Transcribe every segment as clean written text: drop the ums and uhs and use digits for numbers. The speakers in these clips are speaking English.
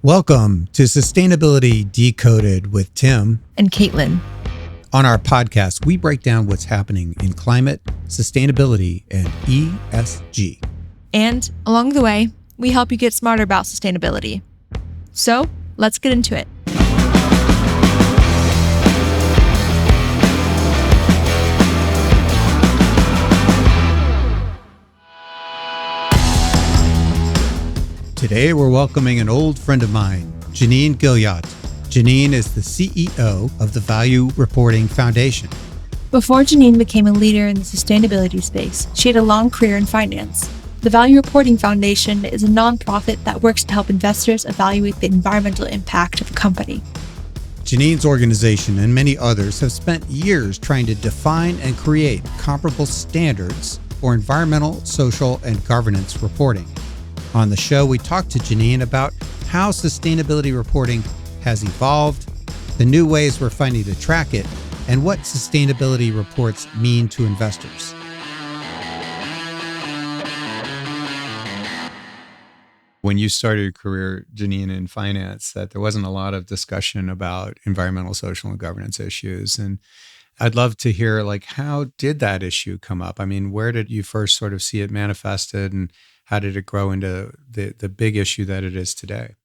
Welcome to Sustainability Decoded with Tim and Caitlin. On our podcast, we break down what's happening in climate, sustainability, and ESG. And along the way, we help you get smarter about sustainability. So let's get into it. Today, we're welcoming an old friend of mine, Janine Guillot. Janine is the CEO of the Value Reporting Foundation. Before Janine became a leader in the sustainability space, she had a long career in finance. The Value Reporting Foundation is a nonprofit that works to help investors evaluate the environmental impact of a company. Janine's organization and many others have spent years trying to define and create comparable standards for environmental, social, and governance reporting. On the show, we talked to Janine about how sustainability reporting has evolved, the new ways we're finding to track it, and what sustainability reports mean to investors. When you started your career, Janine, in finance, that there wasn't a lot of discussion about environmental, social, and governance issues. And I'd love to hear, how did that issue come up? I mean, where did you first sort of see it manifested, and how did it grow into the big issue that it is today?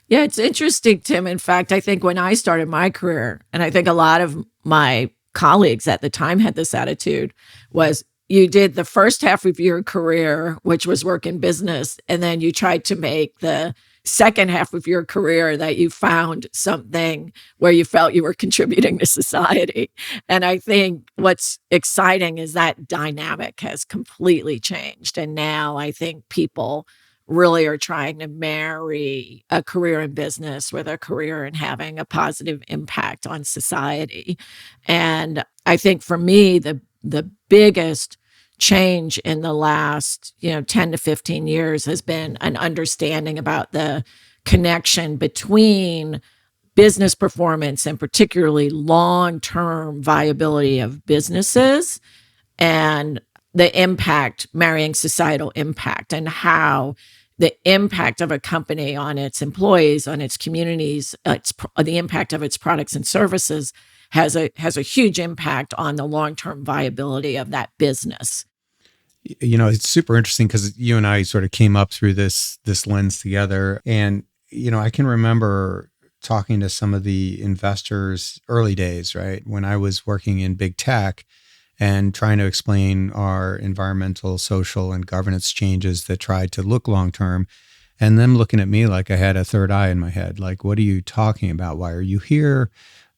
Yeah, it's interesting, Tim. In fact, I think when I started my career, and I think a lot of my colleagues at the time had this attitude, was you did the first half of your career, which was work in business, and then you tried to make the second half of your career that you found something where you felt you were contributing to society. And I think what's exciting is that dynamic has completely changed. And now I think people really are trying to marry a career in business with a career in having a positive impact on society. And I think for me, the biggest change in the last 10 to 15 years has been an understanding about the connection between business performance and particularly long-term viability of businesses and the impact, marrying societal impact, and how the impact of a company on its employees, on its communities, the impact of its products and services has a huge impact on the long-term viability of that business. It's super interesting because you and I sort of came up through this lens together. And, I can remember talking to some of the investors early days, right? When I was working in big tech and trying to explain our environmental, social, and governance changes that tried to look long-term, and them looking at me like I had a third eye in my head. Like, what are you talking about? Why are you here?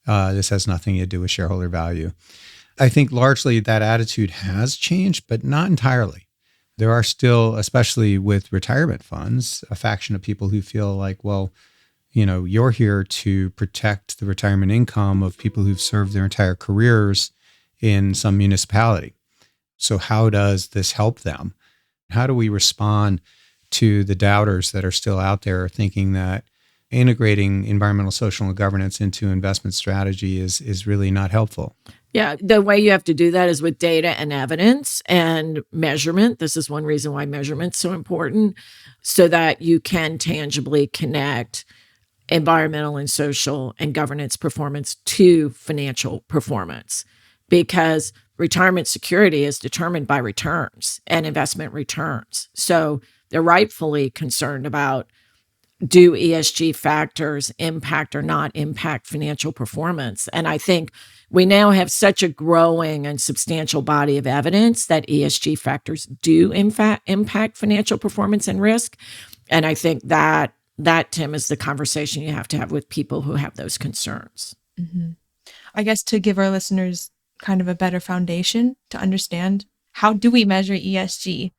This has nothing to do with shareholder value. I think largely that attitude has changed, but not entirely. There are still, especially with retirement funds, a faction of people who feel like, well, you're here to protect the retirement income of people who've served their entire careers in some municipality. So how does this help them? How do we respond to the doubters that are still out there thinking that integrating environmental, social, and governance into investment strategy is really not helpful? Yeah, the way you have to do that is with data and evidence and measurement. This is one reason why measurement's so important, so that you can tangibly connect environmental and social and governance performance to financial performance. Because retirement security is determined by returns and investment returns. So they're rightfully concerned about, do ESG factors impact or not impact financial performance? And I think we now have such a growing and substantial body of evidence that ESG factors do in fact impact financial performance and risk. And I think that, Tim, is the conversation you have to have with people who have those concerns. Mm-hmm. I guess to give our listeners kind of a better foundation to understand, how do we measure ESG?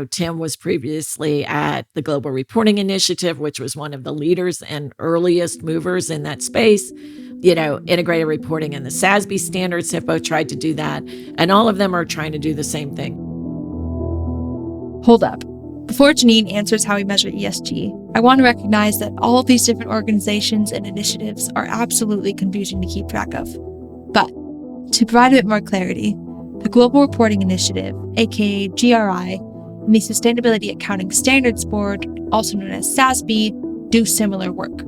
Tim was previously at the Global Reporting Initiative, which was one of the leaders and earliest movers in that space. Integrated reporting and the Issb standards have both tried to do that. And all of them are trying to do the same thing. Hold up. Before Janine answers how we measure ESG, I want to recognize that all of these different organizations and initiatives are absolutely confusing to keep track of. But to provide a bit more clarity, the Global Reporting Initiative, aka GRI, and the Sustainability Accounting Standards Board, also known as SASB, do similar work.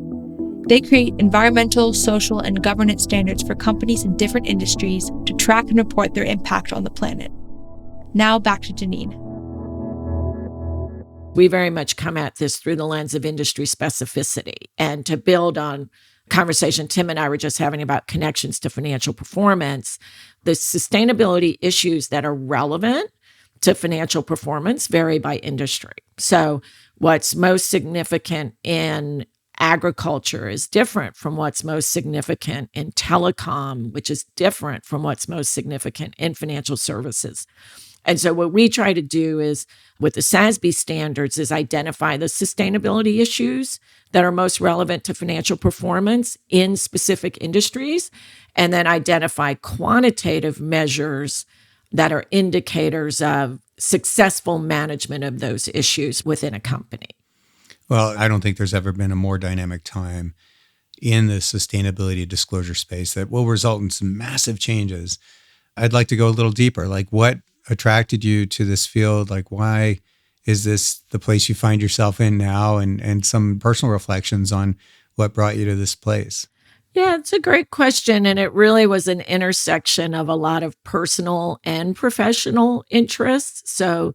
They create environmental, social, and governance standards for companies in different industries to track and report their impact on the planet. Now back to Janine. We very much come at this through the lens of industry specificity. And to build on conversation Tim and I were just having about connections to financial performance, the sustainability issues that are relevant to financial performance vary by industry. So what's most significant in agriculture is different from what's most significant in telecom, which is different from what's most significant in financial services. And so what we try to do is with the Issb standards is identify the sustainability issues that are most relevant to financial performance in specific industries, and then identify quantitative measures that are indicators of successful management of those issues within a company. Well, I don't think there's ever been a more dynamic time in the sustainability disclosure space that will result in some massive changes. I'd like to go a little deeper. Like, what attracted you to this field? Like, why is this the place you find yourself in now? And some personal reflections on what brought you to this place. Yeah, it's a great question. And it really was an intersection of a lot of personal and professional interests. So,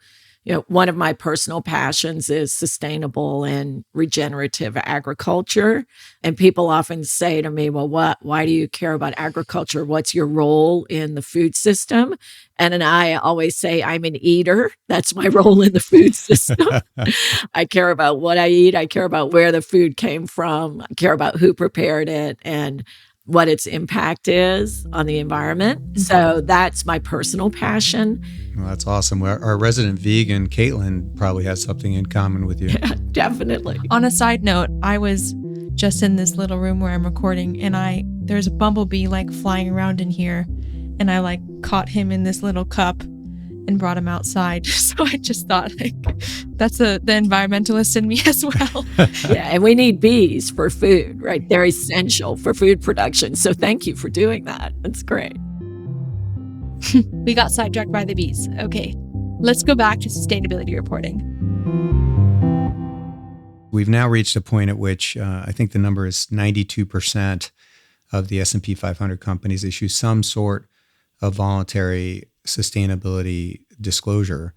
one of my personal passions is sustainable and regenerative agriculture. And people often say to me, well, why do you care about agriculture? What's your role in the food system? And I always say I'm an eater. That's my role in the food system. I care about what I eat. I care about where the food came from. I care about who prepared it and what its impact is on the environment. So that's my personal passion. Well, that's awesome. Our resident vegan, Caitlin, probably has something in common with you. Yeah, definitely. On a side note, I was just in this little room where I'm recording, and there's a bumblebee flying around in here, and I caught him in this little cup and brought him outside. So I just thought that's the environmentalist in me as well. Yeah, and we need bees for food, right? They're essential for food production. So thank you for doing that. That's great. We got sidetracked by the bees. Okay, let's go back to sustainability reporting. We've now reached a point at which I think the number is 92% of the S&P 500 companies issue some sort of voluntary sustainability disclosure.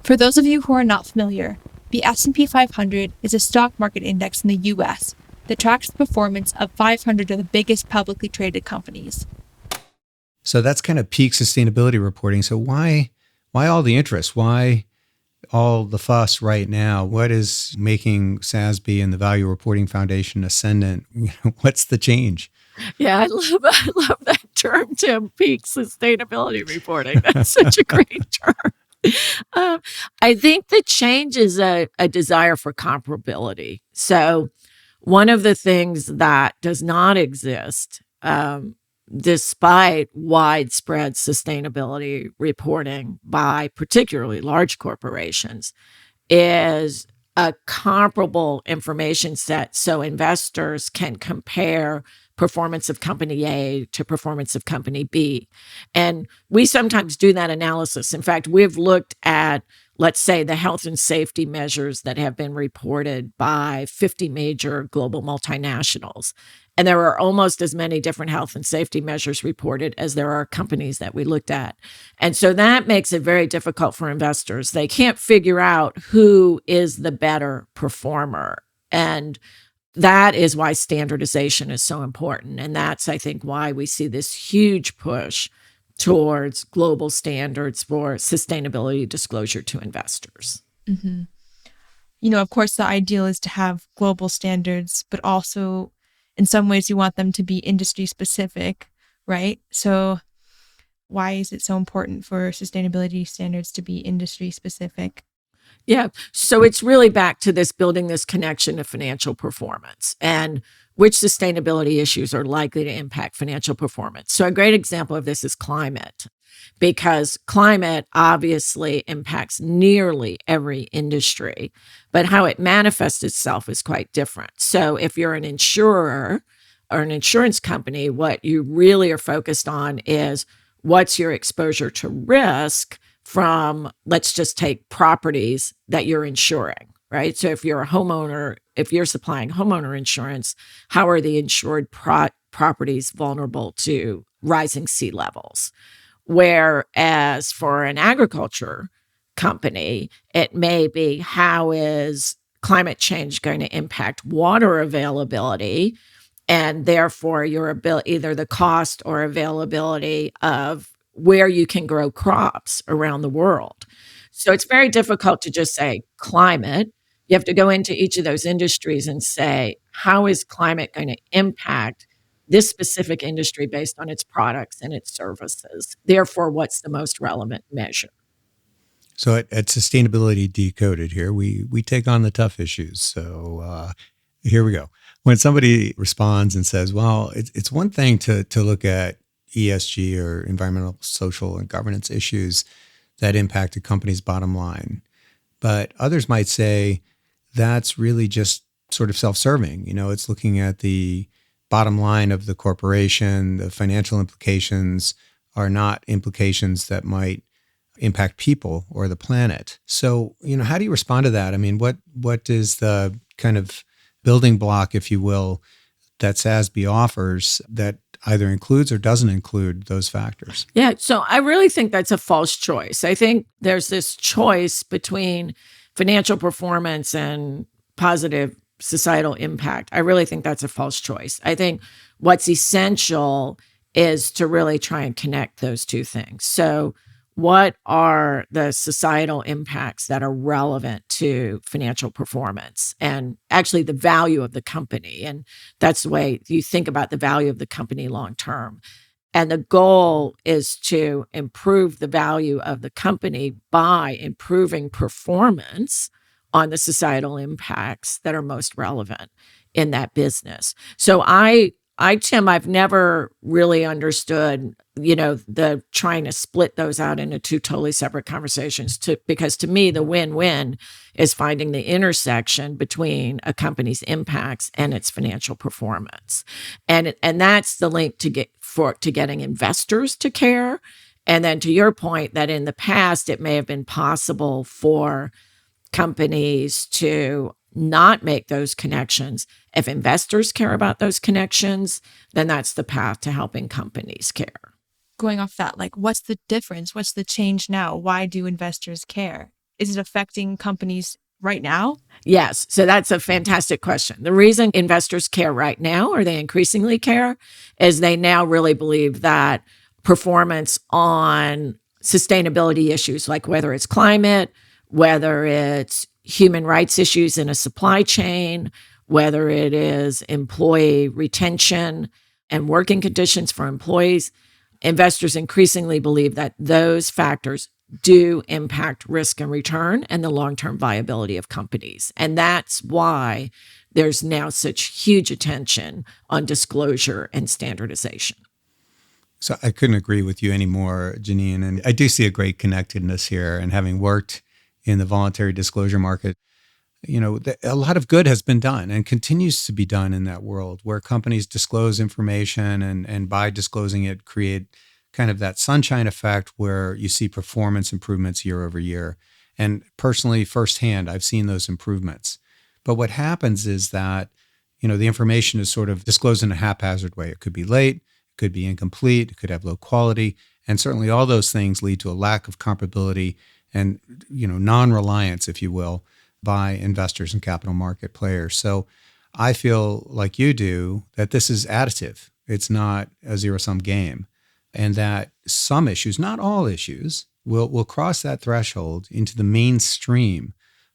For those of you who are not familiar, the S&P 500 is a stock market index in the U.S. that tracks the performance of 500 of the biggest publicly traded companies. So that's kind of peak sustainability reporting. So why all the interest? Why all the fuss right now? What is making SASB and the Value Reporting Foundation ascendant? What's the change? Yeah, I love that term, Tim, peak sustainability reporting. That's such a great term. I think the change is a desire for comparability. So one of the things that does not exist, despite widespread sustainability reporting by particularly large corporations, is a comparable information set so investors can compare performance of company A to performance of company B. And we sometimes do that analysis. In fact, we've looked at, let's say, the health and safety measures that have been reported by 50 major global multinationals. And there are almost as many different health and safety measures reported as there are companies that we looked at. And so that makes it very difficult for investors. They can't figure out who is the better performer. And that is why standardization is so important. And that's, I think, why we see this huge push towards global standards for sustainability disclosure to investors. Mm-hmm. Of course, the ideal is to have global standards, but also in some ways you want them to be industry specific, right? So why is it so important for sustainability standards to be industry specific? Yeah. So it's really back to this building this connection to financial performance and which sustainability issues are likely to impact financial performance. So a great example of this is climate, because climate obviously impacts nearly every industry, but how it manifests itself is quite different. So if you're an insurer or an insurance company, what you really are focused on is what's your exposure to risk from, let's just take properties that you're insuring, right? So if you're a homeowner, if you're supplying homeowner insurance, how are the insured properties vulnerable to rising sea levels? Whereas for an agriculture company, it may be how is climate change going to impact water availability and therefore your ability, either the cost or availability of where you can grow crops around the world. So it's very difficult to just say climate. You have to go into each of those industries and say, how is climate going to impact this specific industry based on its products and its services? Therefore, what's the most relevant measure? So at Sustainability Decoded here, we take on the tough issues. So here we go. When somebody responds and says, well, it's one thing to look at ESG or environmental, social, and governance issues that impact a company's bottom line. But others might say that's really just sort of self-serving. It's looking at the bottom line of the corporation. The financial implications are not implications that might impact people or the planet. So, how do you respond to that? I mean, what is the kind of building block, if you will, that SASB offers that either includes or doesn't include those factors? Yeah, so I really think that's a false choice. I think there's this choice between financial performance and positive societal impact. I really think that's a false choice. I think what's essential is to really try and connect those two things. So what are the societal impacts that are relevant to financial performance and actually the value of the company? And that's the way you think about the value of the company long term. And the goal is to improve the value of the company by improving performance on the societal impacts that are most relevant in that business. So Tim, I've never really understood, the trying to split those out into two totally separate conversations because to me, the win-win is finding the intersection between a company's impacts and its financial performance. And that's the link to getting investors to care. And then to your point that in the past, it may have been possible for companies to not make those connections. If investors care about those connections, then that's the path to helping companies care. Going off that, what's the difference? What's the change now? Why do investors care? Is it affecting companies right now? Yes. So that's a fantastic question. The reason investors care right now, or they increasingly care, is they now really believe that performance on sustainability issues, like whether it's climate, whether it's human rights issues in a supply chain, whether it is employee retention and working conditions for employees, investors increasingly believe that those factors do impact risk and return and the long-term viability of companies. And that's why there's now such huge attention on disclosure and standardization. So I couldn't agree with you anymore, Janine. And I do see a great connectedness here. And having worked in the voluntary disclosure market, a lot of good has been done and continues to be done in that world where companies disclose information and by disclosing it, create kind of that sunshine effect where you see performance improvements year over year. And personally, firsthand, I've seen those improvements. But what happens is that, the information is sort of disclosed in a haphazard way. It could be late, it could be incomplete, it could have low quality. And certainly all those things lead to a lack of comparability and, non-reliance, if you will, by investors and capital market players. So I feel like you do that this is additive. It's not a zero-sum game. And that some issues, not all issues, will cross that threshold into the mainstream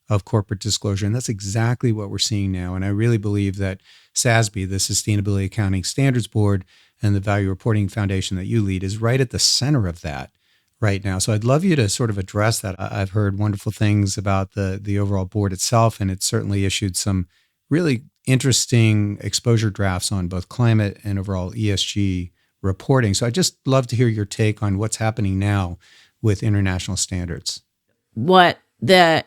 of corporate disclosure. And that's exactly what we're seeing now. And I really believe that SASB, the Sustainability Accounting Standards Board, and the Value Reporting Foundation that you lead is right at the center of that right now. So I'd love you to sort of address that. I've heard wonderful things about the overall board itself, and it's certainly issued some really interesting exposure drafts on both climate and overall ESG reporting. So I'd just love to hear your take on what's happening now with international standards. What the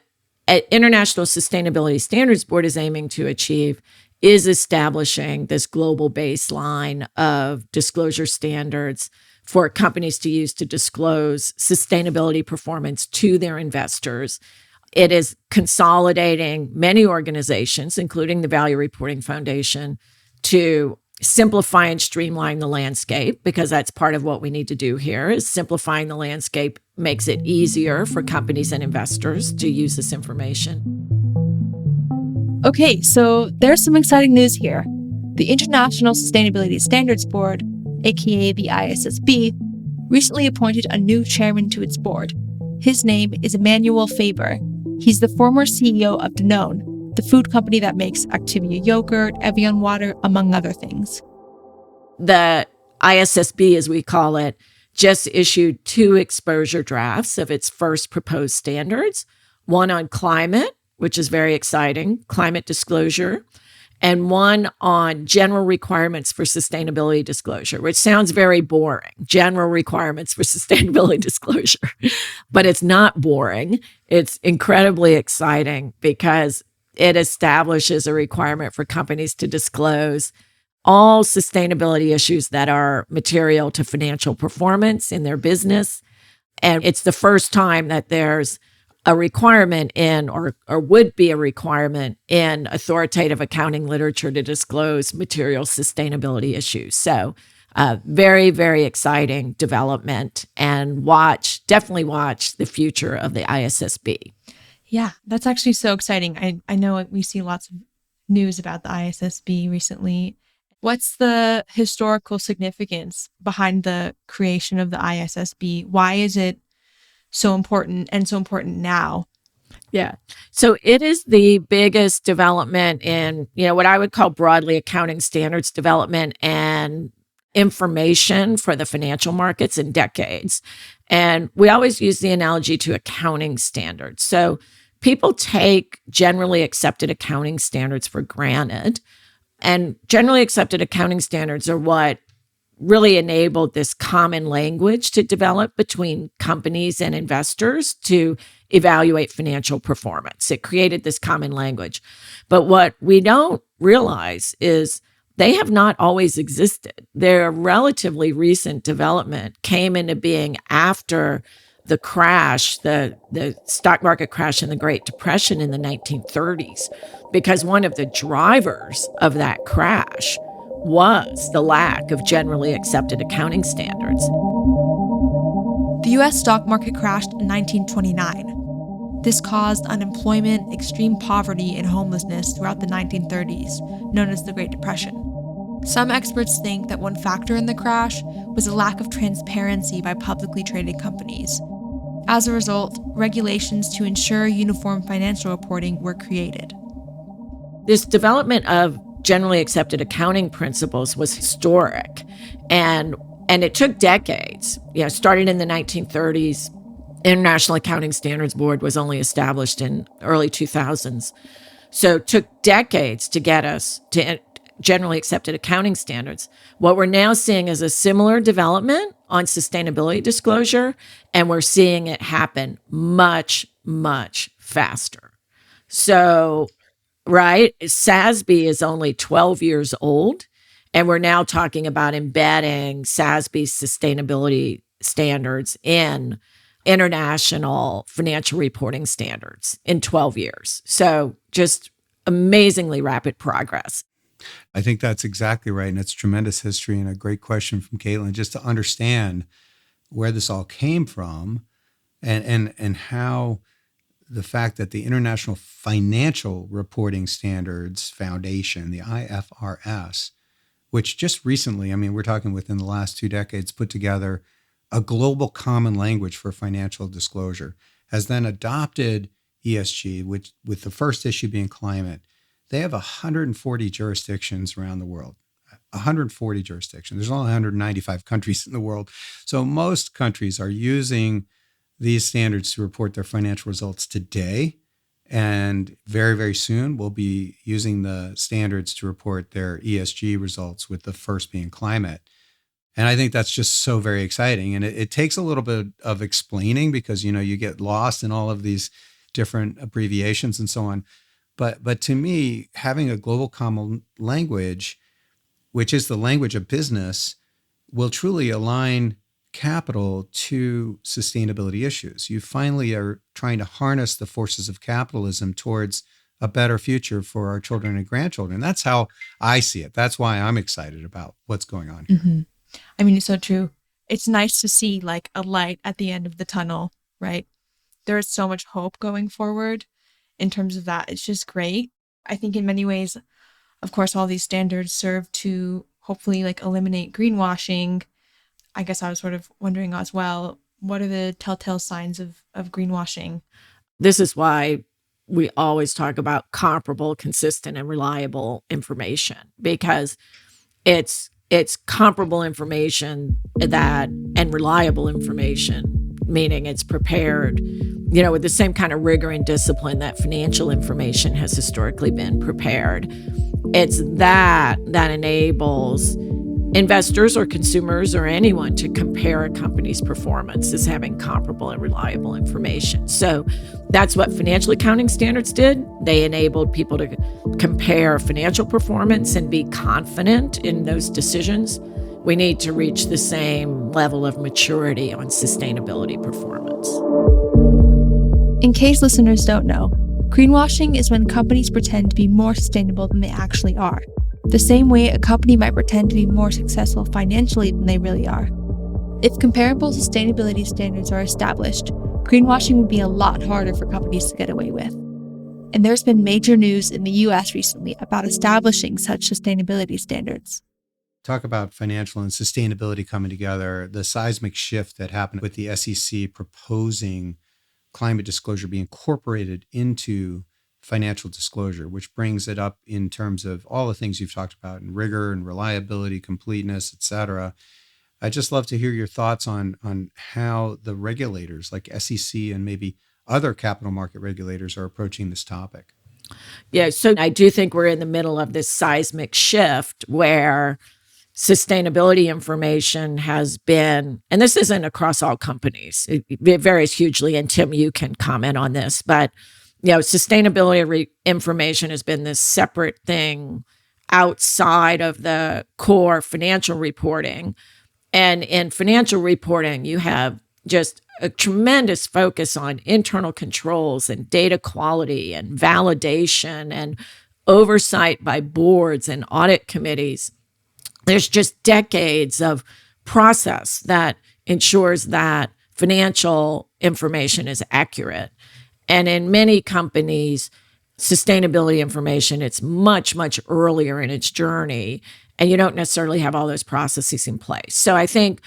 International Sustainability Standards Board is aiming to achieve is establishing this global baseline of disclosure standards for companies to use to disclose sustainability performance to their investors It is consolidating many organizations, including the Value Reporting Foundation, to simplify and streamline the landscape, because that's part of what we need to do here. Is simplifying the landscape makes it easier for companies and investors to use this information. Okay, so there's some exciting news here. The International Sustainability Standards Board, aka the ISSB, recently appointed a new chairman to its board. His name is Emmanuel Faber. He's the former CEO of Danone, the food company that makes Activia yogurt, Evian water, among other things. The ISSB, as we call it, just issued 2 exposure drafts of its first proposed standards, one on climate, which is very exciting, climate disclosure, and one on general requirements for sustainability disclosure, which sounds very boring, general requirements for sustainability disclosure. But it's not boring. It's incredibly exciting because it establishes a requirement for companies to disclose all sustainability issues that are material to financial performance in their business. And it's the first time that there's a requirement in, or would be a requirement in, authoritative accounting literature to disclose material sustainability issues. So very, very exciting development, and definitely watch the future of the ISSB. Yeah, that's actually so exciting. I know we see lots of news about the ISSB recently. What's the historical significance behind the creation of the ISSB? Why is it so important, and so important now? Yeah. So it is the biggest development in, what I would call broadly accounting standards development and information for the financial markets in decades. And we always use the analogy to accounting standards. So people take generally accepted accounting standards for granted. And generally accepted accounting standards are what really enabled this common language to develop between companies and investors to evaluate financial performance. It created this common language. But what we don't realize is they have not always existed. Their relatively recent development came into being after the crash, the stock market crash in the Great Depression in the 1930s, because one of the drivers of that crash was the lack of generally accepted accounting standards. The U.S. stock market crashed in 1929. This caused unemployment, extreme poverty, and homelessness throughout the 1930s, known as the Great Depression. Some experts think that one factor in the crash was a lack of transparency by publicly traded companies. As a result, regulations to ensure uniform financial reporting were created. This development of generally accepted accounting principles was historic, and it took decades. Started in the 1930s. International Accounting Standards Board was only established in early 2000s. So it took decades to get us to generally accepted accounting standards. What we're now seeing is a similar development on sustainability disclosure, and we're seeing it happen much, much faster. So, right, SASB is only 12 years old, and we're now talking about embedding SASB's sustainability standards in international financial reporting standards in 12 years. So just amazingly rapid progress. I think that's exactly right. And it's tremendous history, and a great question from Caitlin, just to understand where this all came from, and how the fact that the International Financial Reporting Standards Foundation, the IFRS, which just recently, we're talking within the last 2 decades, put together a global common language for financial disclosure, has then adopted ESG, which, with the first issue being climate. They have 140 jurisdictions around the world. 140 jurisdictions. There's only 195 countries in the world. So most countries are using these standards to report their financial results today. And very, very soon, we'll be using the standards to report their ESG results, with the first being climate. And I think that's just so very exciting. And it takes a little bit of explaining, because, you get lost in all of these different abbreviations and so on. But to me, having a global common language, which is the language of business, will truly align capital to sustainability issues. You finally are trying to harness the forces of capitalism towards a better future for our children and grandchildren. That's how I see it. That's why I'm excited about what's going on here. Mm-hmm. I mean, it's so true. It's nice to see like a light at the end of the tunnel, right? There is so much hope going forward in terms of that. It's just great. I think in many ways, of course, all these standards serve to hopefully like eliminate greenwashing. I guess I was sort of wondering as well, what are the telltale signs of greenwashing? This is why we always talk about comparable, consistent, and reliable information, because it's comparable information and reliable information, meaning it's prepared, with the same kind of rigor and discipline that financial information has historically been prepared. It's that enables investors or consumers or anyone to compare a company's performance as having comparable and reliable information. So that's what financial accounting standards did. They enabled people to compare financial performance and be confident in those decisions. We need to reach the same level of maturity on sustainability performance. In case listeners don't know, greenwashing is when companies pretend to be more sustainable than they actually are. The same way a company might pretend to be more successful financially than they really are. If comparable sustainability standards are established, greenwashing would be a lot harder for companies to get away with. And there's been major news in the US recently about establishing such sustainability standards. Talk about financial and sustainability coming together. The seismic shift that happened with the SEC proposing climate disclosure be incorporated into financial disclosure, which brings it up in terms of all the things you've talked about in rigor and reliability, completeness, et cetera. I'd just love to hear your thoughts on how the regulators like SEC and maybe other capital market regulators are approaching this topic. Yeah, so I do think we're in the middle of this seismic shift where sustainability information has been, and this isn't across all companies, it varies hugely, and Tim, you can comment on this, but sustainability information has been this separate thing outside of the core financial reporting. And in financial reporting, you have just a tremendous focus on internal controls and data quality and validation and oversight by boards and audit committees. There's just decades of process that ensures that financial information is accurate. And in many companies, sustainability information, it's much, much earlier in its journey, and you don't necessarily have all those processes in place. So I think,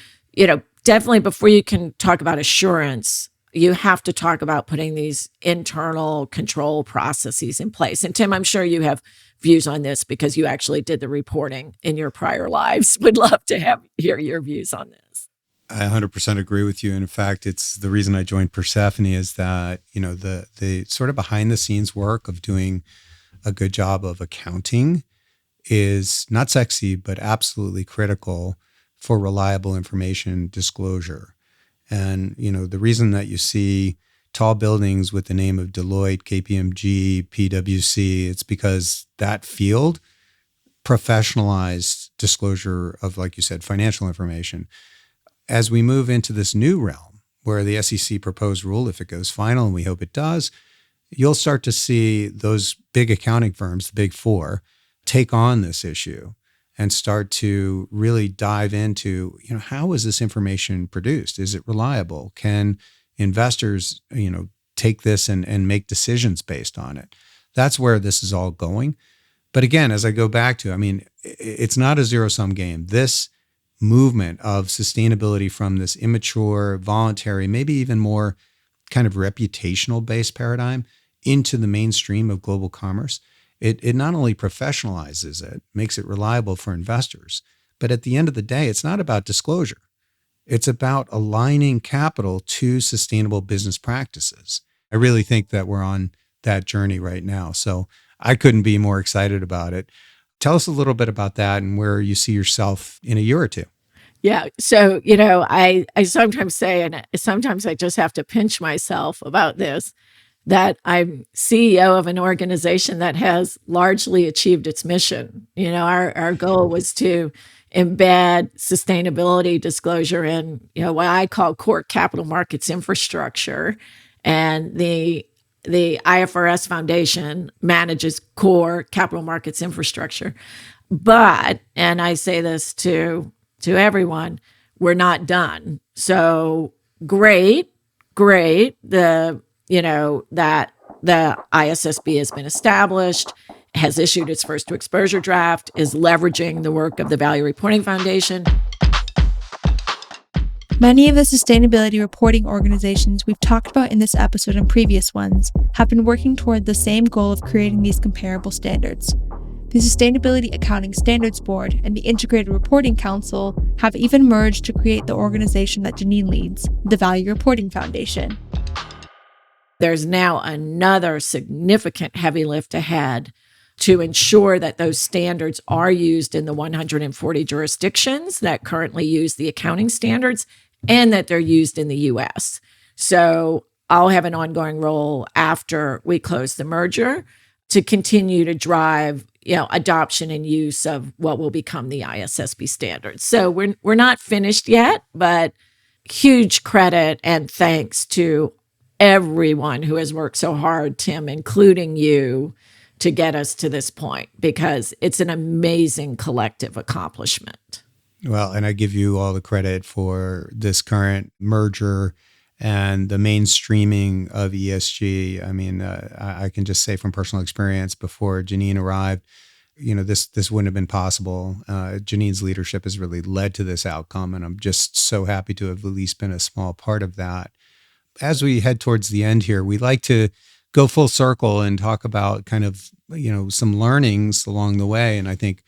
definitely before you can talk about assurance, you have to talk about putting these internal control processes in place. And Tim, I'm sure you have views on this because you actually did the reporting in your prior lives. Would love to hear your views on this. I 100% agree with you. And in fact, it's the reason I joined Persefoni is that, the sort of behind the scenes work of doing a good job of accounting is not sexy, but absolutely critical for reliable information disclosure. And, the reason that you see tall buildings with the name of Deloitte, KPMG, PwC, it's because that field professionalized disclosure of, like you said, financial information. As we move into this new realm where the SEC proposed rule, if it goes final, and we hope it does, you'll start to see those big accounting firms, the big four, take on this issue and start to really dive into, how is this information produced? Is it reliable? Can investors, take this and make decisions based on it? That's where this is all going. But again, as I go back to, it's not a zero-sum game. This movement of sustainability from this immature, voluntary, maybe even more kind of reputational based paradigm into the mainstream of global commerce, it not only professionalizes it, makes it reliable for investors, but at the end of the day, it's not about disclosure. It's about aligning capital to sustainable business practices. I really think that we're on that journey right now. So I couldn't be more excited about it. Tell us a little bit about that and where you see yourself in a year or two. Yeah. So, I sometimes say, and sometimes I just have to pinch myself about this, that I'm CEO of an organization that has largely achieved its mission. Our goal was to embed sustainability disclosure in, what I call core capital markets infrastructure. And the IFRS Foundation manages core capital markets infrastructure. But, and I say this to everyone, we're not done. So great. That the ISSB has been established, has issued its first exposure draft, is leveraging the work of the Value Reporting Foundation. Many of the sustainability reporting organizations we've talked about in this episode and previous ones have been working toward the same goal of creating these comparable standards. The Sustainability Accounting Standards Board and the Integrated Reporting Council have even merged to create the organization that Janine leads, the Value Reporting Foundation. There's now another significant heavy lift ahead to ensure that those standards are used in the 140 jurisdictions that currently use the accounting standards and that they're used in the U.S. So I'll have an ongoing role after we close the merger to continue to drive adoption and use of what will become the ISSB standards. So we're not finished yet, but huge credit and thanks to everyone who has worked so hard, Tim, including you, to get us to this point, because it's an amazing collective accomplishment. Well, and I give you all the credit for this current merger and the mainstreaming of ESG. I mean, I can just say from personal experience, before Janine arrived, this wouldn't have been possible. Janine's leadership has really led to this outcome, and I'm just so happy to have at least been a small part of that. As we head towards the end here, we like to go full circle and talk about kind of, some learnings along the way. And I think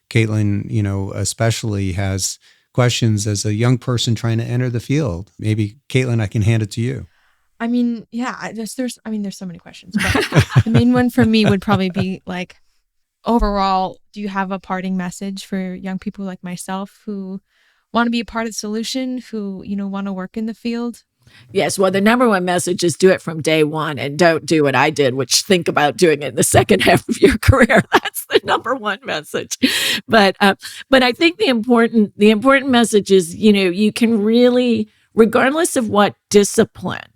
Caitlin, especially has questions as a young person trying to enter the field. Maybe, Caitlin, I can hand it to you. I mean, yeah, there's so many questions. But the main one for me would probably be like, overall, do you have a parting message for young people like myself who want to be a part of the solution, who, want to work in the field? Yes. Well, the number one message is do it from day one and don't do what I did, which think about doing it in the second half of your career. That's the number one message. But I think the important message is, you can really, regardless of what discipline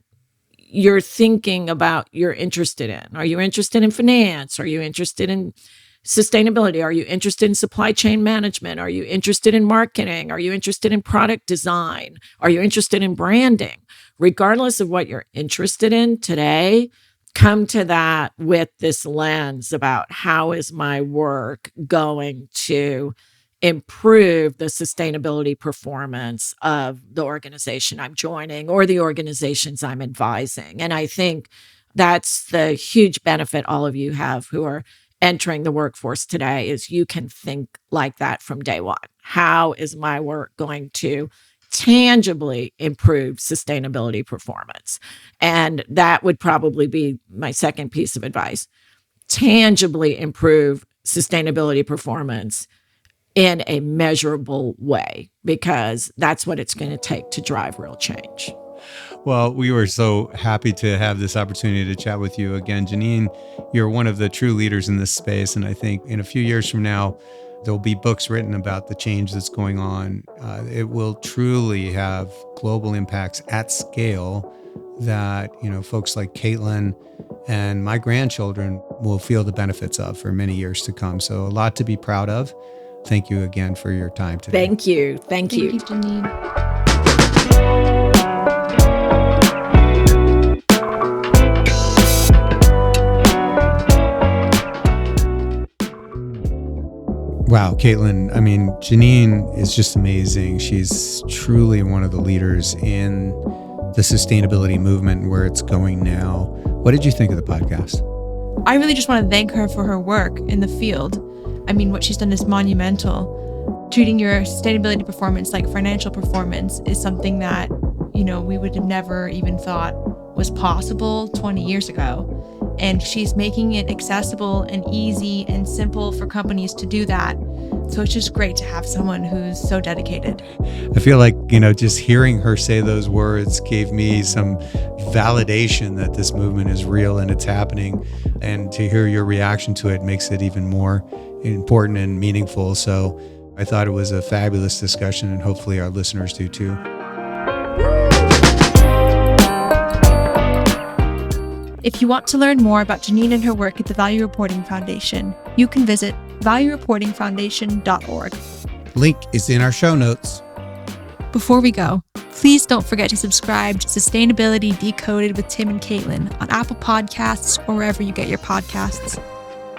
you're thinking about, you're interested in. Are you interested in finance? Are you interested in sustainability? Are you interested in supply chain management? Are you interested in marketing? Are you interested in product design? Are you interested in branding? Regardless of what you're interested in today, come to that with this lens about how is my work going to improve the sustainability performance of the organization I'm joining or the organizations I'm advising. And I think that's the huge benefit all of you have who are entering the workforce today, is you can think like that from day one. How is my work going to tangibly improve sustainability performance? And that would probably be my second piece of advice. Tangibly improve sustainability performance in a measurable way, because that's what it's going to take to drive real change. Well, we were so happy to have this opportunity to chat with you again. Janine, you're one of the true leaders in this space. And I think in a few years from now, there'll be books written about the change that's going on. It will truly have global impacts at scale that, folks like Caitlin and my grandchildren will feel the benefits of for many years to come. So a lot to be proud of. Thank you again for your time today. Thank you. Thank you, Janine. Wow, Caitlin, Janine is just amazing. She's truly one of the leaders in the sustainability movement and where it's going now. What did you think of the podcast? I really just want to thank her for her work in the field. What she's done is monumental. Treating your sustainability performance like financial performance is something that, we would have never even thought was possible 20 years ago. And she's making it accessible and easy and simple for companies to do that. So it's just great to have someone who's so dedicated. I feel like, just hearing her say those words gave me some validation that this movement is real and it's happening. And to hear your reaction to it makes it even more important and meaningful. So I thought it was a fabulous discussion, and hopefully our listeners do too. If you want to learn more about Janine and her work at the Value Reporting Foundation, you can visit valuereportingfoundation.org. Link is in our show notes. Before we go, please don't forget to subscribe to Sustainability Decoded with Tim and Caitlin on Apple Podcasts or wherever you get your podcasts.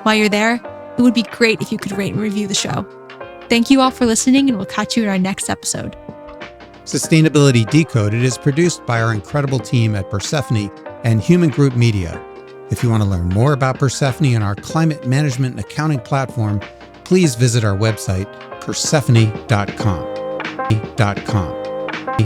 While you're there, it would be great if you could rate and review the show. Thank you all for listening, and we'll catch you in our next episode. Sustainability Decoded is produced by our incredible team at Persefoni and Hueman Group Media. If you want to learn more about Persefoni and our climate management and accounting platform, please visit our website, persefoni.com.